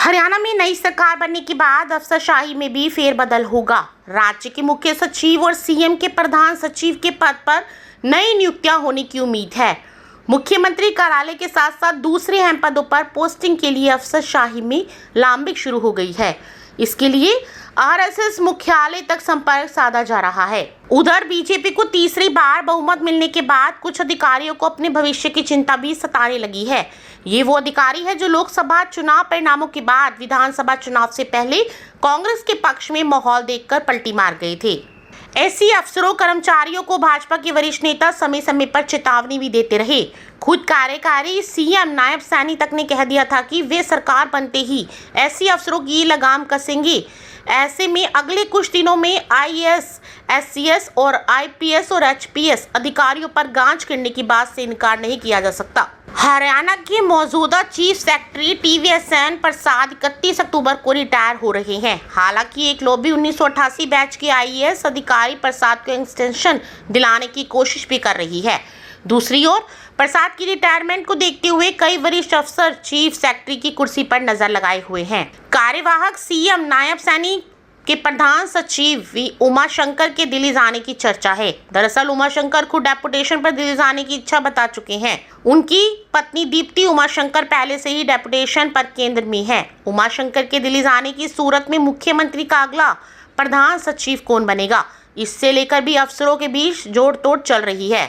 हरियाणा में नई सरकार बनने के बाद अफसरशाही में भी फेरबदल होगा। राज्य के मुख्य सचिव और सीएम के प्रधान सचिव के पद पर नई नियुक्तियां होने की उम्मीद है। मुख्यमंत्री कार्यालय के साथ साथ दूसरे अहम पदों पर पोस्टिंग के लिए अफसरशाही में लांबिक शुरू हो गई है। इसके लिए आरएसएस मुख्यालय तक संपर्क साधा जा रहा है। उधर बीजेपी को तीसरी बार बहुमत मिलने के बाद कुछ अधिकारियों को अपने भविष्य की चिंता भी सताने लगी है। ये वो अधिकारी है जो लोकसभा चुनाव परिणामों के बाद विधानसभा चुनाव से पहले कांग्रेस के पक्ष में माहौल देखकर पलटी मार गए थे। ऐसे अफसरों कर्मचारियों को भाजपा के वरिष्ठ नेता समय समय पर चेतावनी भी देते रहे। खुद कार्यकारी सीएम नायब सैनी तक ने कह दिया था कि वे सरकार बनते ही ऐसे अफसरों की लगाम कसेंगे। ऐसे में अगले कुछ दिनों में आईएएस, एससीएस और आईपीएस और एचपीएस अधिकारियों पर गांच करने की बात से इनकार नहीं किया जा सकता। हरियाणा के मौजूदा चीफ सेक्रेटरी टीवीएसएन प्रसाद 31 अक्टूबर को रिटायर हो रहे हैं। हालांकि एक लॉबी 1988 बैच के आईएएस अधिकारी प्रसाद को एक्सटेंशन दिलाने की कोशिश भी कर रही है। दूसरी ओर प्रसाद की रिटायरमेंट को देखते हुए कई वरिष्ठ अफसर चीफ सेक्रेटरी की कुर्सी पर नजर लगाए हुए हैं। कार्यवाहक सीएम नायब सैनी के प्रधान सचिव उमाशंकर के दिल्ली जाने की चर्चा है। दरअसल उमाशंकर खुद डेपुटेशन पर दिल्ली जाने की इच्छा बता चुके हैं। उनकी पत्नी दीप्ति उमाशंकर पहले से ही डेपुटेशन पर केंद्र में है। उमाशंकर के दिल्ली जाने की सूरत में मुख्यमंत्री का अगला प्रधान सचिव कौन बनेगा, इससे लेकर भी अफसरों के बीच जोड़ तोड़ चल रही है।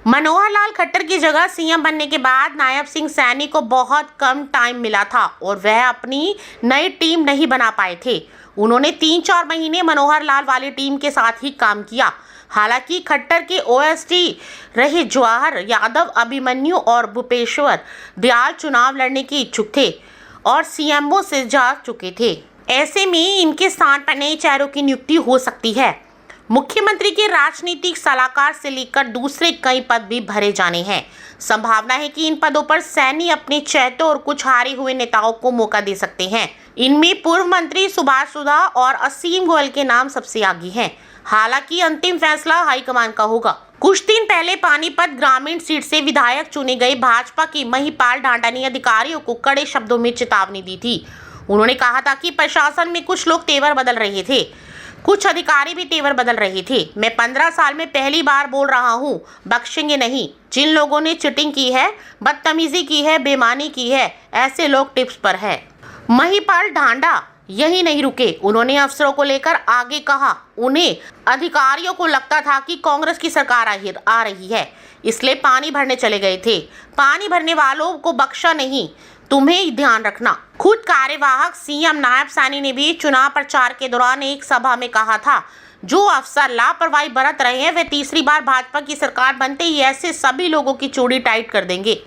मनोहर लाल खट्टर की जगह सीएम बनने के बाद नायब सिंह सैनी को बहुत कम टाइम मिला था और वह अपनी नई टीम नहीं बना पाए थे। उन्होंने 3-4 महीने मनोहर लाल वाली टीम के साथ ही काम किया। हालांकि खट्टर के ओएसडी रहे जवाहर यादव, अभिमन्यु और भूपेश्वर दयाल चुनाव लड़ने के इच्छुक थे और सीएमओ से जा चुके थे। ऐसे में इनके स्थान पर नए चेहरों की नियुक्ति हो सकती है। मुख्यमंत्री के राजनीतिक सलाहकार से लेकर दूसरे कई पद भी भरे जाने हैं। संभावना है कि इन पदों पर सैनी अपने चहेते और कुछ हारे हुए नेताओं को मौका दे सकते हैं। इनमें पूर्व मंत्री सुभाष सुधा और असीम गोयल के नाम सबसे आगे हैं। हालांकि अंतिम फैसला हाईकमान का होगा। कुछ दिन पहले पानीपत ग्रामीण सीट से विधायक चुने गए भाजपा की महिपाल ढांडा ने अधिकारियों को कड़े शब्दों में चेतावनी दी थी। उन्होंने कहा था कि प्रशासन में कुछ लोग तेवर बदल रहे थे, कुछ अधिकारी भी तेवर बदल रहे थे। मैं 15 साल में पहली बार बोल रहा हूँ, बख्शेंगे नहीं। जिन लोगों ने चीटिंग की है, बदतमीजी की है, बेईमानी की है, ऐसे लोग टिप्स पर है। महिपाल ढांडा यही नहीं रुके, उन्होंने अफसरों को लेकर आगे कहा। उन्हें अधिकारियों को लगता था कि कांग्रेस की सरकार आ रही है, इसलिए पानी भरने चले गए थे। पानी भरने वालों को बख्शा नहीं, तुम्हें ध्यान रखना। खुद कार्यवाहक सीएम नायब सैनी ने भी चुनाव प्रचार के दौरान एक सभा में कहा था, जो अफसर लापरवाही बरत रहे हैं वे तीसरी बार भाजपा की सरकार बनते ही ऐसे सभी लोगों की चूड़ी टाइट कर देंगे।